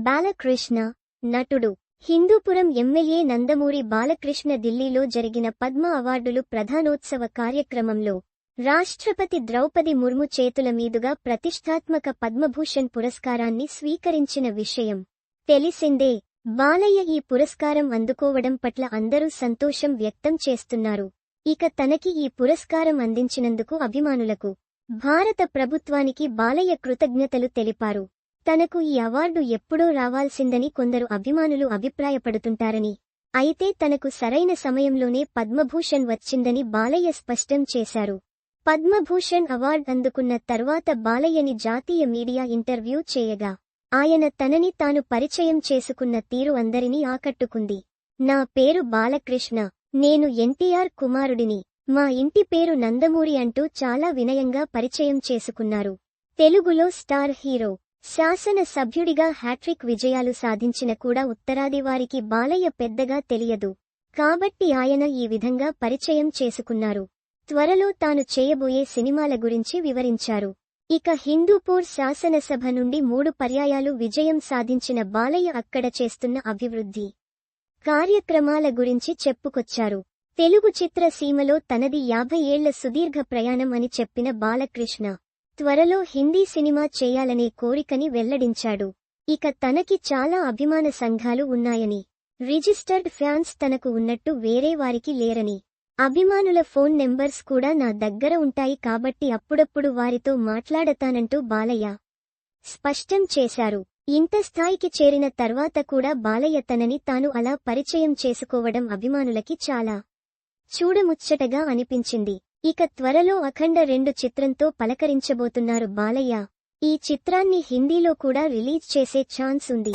బాలకృష్ణ, నటుడు. హిందూపురం ఎమ్మెల్యే నందమూరి బాలకృష్ణ ఢిల్లీలో జరిగిన పద్మ అవార్డులు ప్రధానోత్సవ కార్యక్రమంలో రాష్ట్రపతి ద్రౌపది ముర్ము చేతుల మీదుగా ప్రతిష్ఠాత్మక పద్మభూషణ్ పురస్కారాన్ని స్వీకరించిన విషయం తెలిసిందే. బాలయ్య ఈ పురస్కారం అందుకోవడం పట్ల అందరూ సంతోషం వ్యక్తం చేస్తున్నారు. ఇక తనకి ఈ పురస్కారం అందించినందుకు అభిమానులకు, భారత ప్రభుత్వానికి బాలయ్య కృతజ్ఞతలు తెలిపారు. తనకు ఈ అవార్డు ఎప్పుడో రావాల్సిందని కొందరు అభిమానులు అభిప్రాయపడుతుంటారని, అయితే తనకు సరైన సమయంలోనే పద్మభూషణ్ వచ్చిందని బాలయ్య స్పష్టం చేశారు. పద్మభూషణ్ అవార్డు అందుకున్న తర్వాత బాలయ్యని జాతీయ మీడియా ఇంటర్వ్యూ చేయగా ఆయన తనని తాను పరిచయం చేసుకున్న తీరు అందరినీ ఆకట్టుకుంది. నా పేరు బాలకృష్ణ, నేను ఎన్టీఆర్ కుమారుడిని, మా ఇంటి పేరు నందమూరి అంటూ చాలా వినయంగా పరిచయం చేసుకున్నారు. తెలుగులో స్టార్ హీరో, శాసన సభ్యుడిగా హ్యాట్రిక్ విజయాలు సాధించిన కూడా ఉత్తరాది వారికి బాలయ్య పెద్దగా తెలియదు. కాబట్టి ఆయన ఈ విధంగా పరిచయం చేసుకున్నారు. త్వరలో తాను చేయబోయే సినిమాల గురించి వివరించారు. ఇక హిందూపూర్ శాసనసభ నుండి 3 పర్యాయాలు విజయం సాధించిన బాలయ్య అక్కడ చేస్తున్న అభివృద్ధి కార్యక్రమాల గురించి చెప్పుకొచ్చారు. తెలుగు చిత్ర సీమలో తనది 50 ఏళ్ల సుదీర్ఘ ప్రయాణం అని చెప్పిన బాలకృష్ణ త్వరలో హిందీ సినిమా చేయాలనే కోరికని వెల్లడించాడు. ఇక తనకి చాలా అభిమాన సంఘాలు ఉన్నాయని, రిజిస్టర్డ్ ఫ్యాన్స్ తనకు ఉన్నట్టు వేరే వారికి లేరని, అభిమానుల ఫోన్ నెంబర్స్ కూడా నా దగ్గర ఉంటాయి కాబట్టి అప్పుడప్పుడు వారితో మాట్లాడతానంటూ బాలయ్య స్పష్టం చేశారు. ఇంత స్థాయికి చేరిన తర్వాత కూడా బాలయ్య తనని తాను అలా పరిచయం చేసుకోవడం అభిమానులకి చాలా చూడముచ్చటగా అనిపించింది. ఇక త్వరలో అఖండ 2 చిత్రంతో పలకరించబోతున్నారు బాలయ్య. ఈ చిత్రాన్ని హిందీలో కూడా రిలీజ్ చేసే ఛాన్స్ ఉంది.